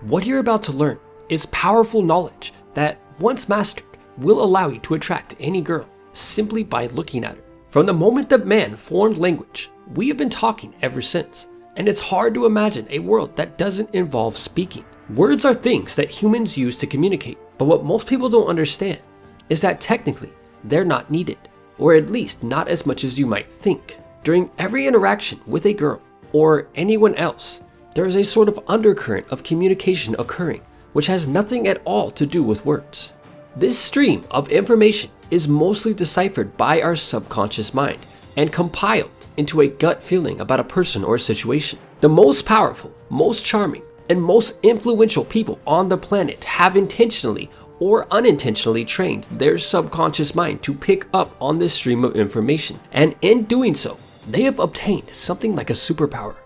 What you're about to learn is powerful knowledge that, once mastered, will allow you to attract any girl simply by looking at her. From the moment that man formed language, we have been talking ever since, and it's hard to imagine a world that doesn't involve speaking. Words are things that humans use to communicate, but what most people don't understand is that technically they're not needed, or at least not as much as you might think. During every interaction with a girl or anyone else, there is a sort of undercurrent of communication occurring, which has nothing at all to do with words. This stream of information is mostly deciphered by our subconscious mind and compiled into a gut feeling about a person or situation. The most powerful, most charming, and most influential people on the planet have intentionally or unintentionally trained their subconscious mind to pick up on this stream of information, and in doing so, they have obtained something like a superpower.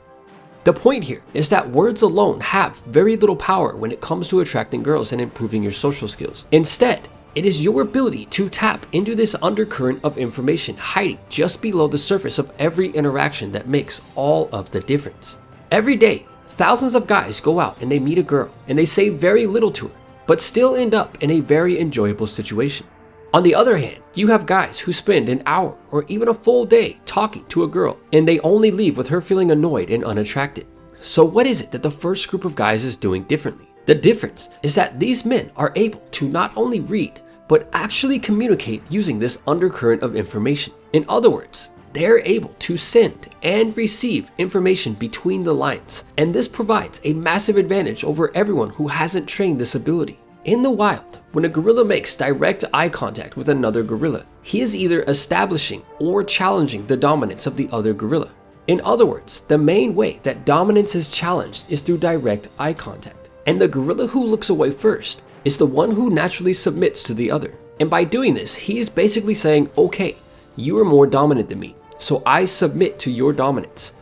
The point here is that words alone have very little power when it comes to attracting girls and improving your social skills. Instead, it is your ability to tap into this undercurrent of information hiding just below the surface of every interaction that makes all of the difference. Every day, thousands of guys go out and they meet a girl and they say very little to her, but still end up in a very enjoyable situation. On the other hand, you have guys who spend an hour or even a full day talking to a girl and they only leave with her feeling annoyed and unattracted. So what is it that the first group of guys is doing differently? The difference is that these men are able to not only read, but actually communicate using this undercurrent of information. In other words, they're able to send and receive information between the lines, and this provides a massive advantage over everyone who hasn't trained this ability. In the wild, when a gorilla makes direct eye contact with another gorilla, he is either establishing or challenging the dominance of the other gorilla. In other words, the main way that dominance is challenged is through direct eye contact, and the gorilla who looks away first is the one who naturally submits to the other. And by doing this, he is basically saying, okay, you are more dominant than me, so I submit to your dominance.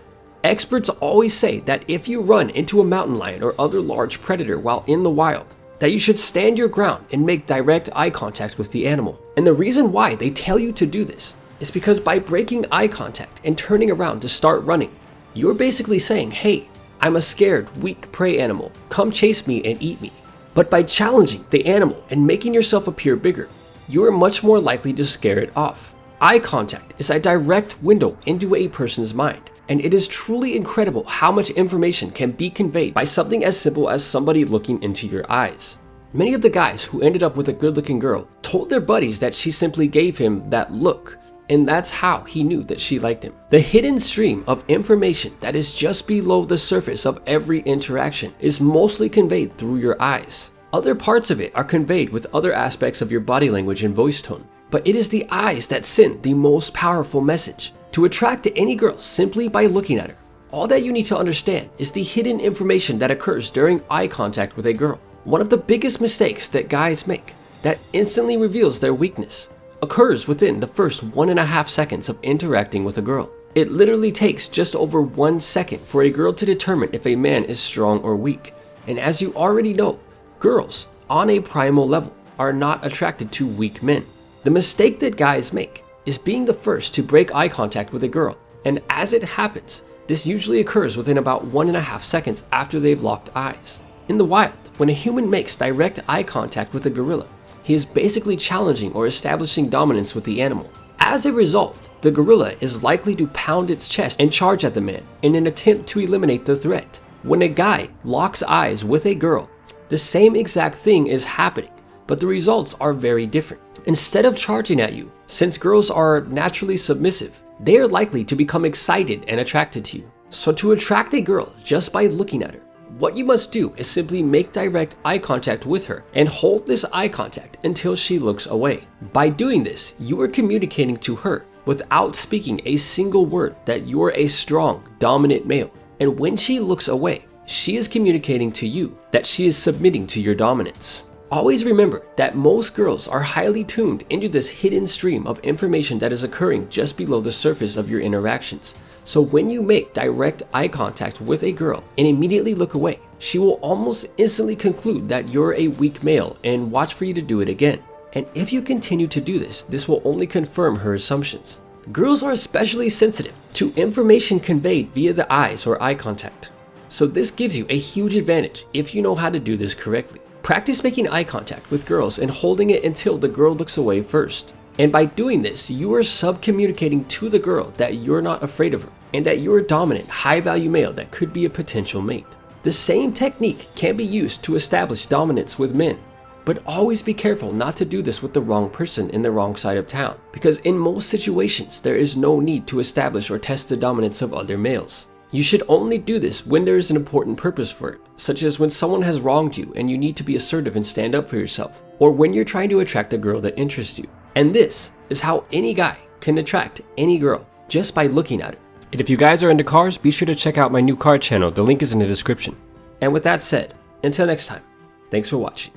Experts always say that if you run into a mountain lion or other large predator while in the wild, that you should stand your ground and make direct eye contact with the animal. And the reason why they tell you to do this is because by breaking eye contact and turning around to start running, you're basically saying, hey, I'm a scared, weak prey animal, come chase me and eat me. But by challenging the animal and making yourself appear bigger, you are much more likely to scare it off. Eye contact is a direct window into a person's mind, and it is truly incredible how much information can be conveyed by something as simple as somebody looking into your eyes. Many of the guys who ended up with a good-looking girl told their buddies that she simply gave him that look, and that's how he knew that she liked him. The hidden stream of information that is just below the surface of every interaction is mostly conveyed through your eyes. Other parts of it are conveyed with other aspects of your body language and voice tone, but it is the eyes that send the most powerful message. To attract any girl simply by looking at her, all that you need to understand is the hidden information that occurs during eye contact with a girl. One of the biggest mistakes that guys make that instantly reveals their weakness occurs within the first 1.5 seconds of interacting with a girl. It literally takes just over 1 second for a girl to determine if a man is strong or weak. And as you already know, girls on a primal level are not attracted to weak men. The mistake that guys make is being the first to break eye contact with a girl, and as it happens, this usually occurs within about 1.5 seconds after they've locked eyes. In the wild, when a human makes direct eye contact with a gorilla, he is basically challenging or establishing dominance with the animal. As a result, the gorilla is likely to pound its chest and charge at the man in an attempt to eliminate the threat. When a guy locks eyes with a girl, the same exact thing is happening, but the results are very different. Instead of charging at you, since girls are naturally submissive, they are likely to become excited and attracted to you. So to attract a girl just by looking at her, what you must do is simply make direct eye contact with her and hold this eye contact until she looks away. By doing this, you are communicating to her without speaking a single word that you're a strong, dominant male. And when she looks away, she is communicating to you that she is submitting to your dominance. Always remember that most girls are highly tuned into this hidden stream of information that is occurring just below the surface of your interactions. So when you make direct eye contact with a girl and immediately look away, she will almost instantly conclude that you're a weak male and watch for you to do it again. And if you continue to do this, this will only confirm her assumptions. Girls are especially sensitive to information conveyed via the eyes or eye contact. So this gives you a huge advantage if you know how to do this correctly. Practice making eye contact with girls and holding it until the girl looks away first. And by doing this, you are sub-communicating to the girl that you're not afraid of her and that you're a dominant, high-value male that could be a potential mate. The same technique can be used to establish dominance with men, but always be careful not to do this with the wrong person in the wrong side of town, because in most situations, there is no need to establish or test the dominance of other males. You should only do this when there is an important purpose for it, such as when someone has wronged you and you need to be assertive and stand up for yourself, or when you're trying to attract a girl that interests you. And this is how any guy can attract any girl, just by looking at her. And if you guys are into cars, be sure to check out my new car channel. The link is in the description. And with that said, until next time, thanks for watching.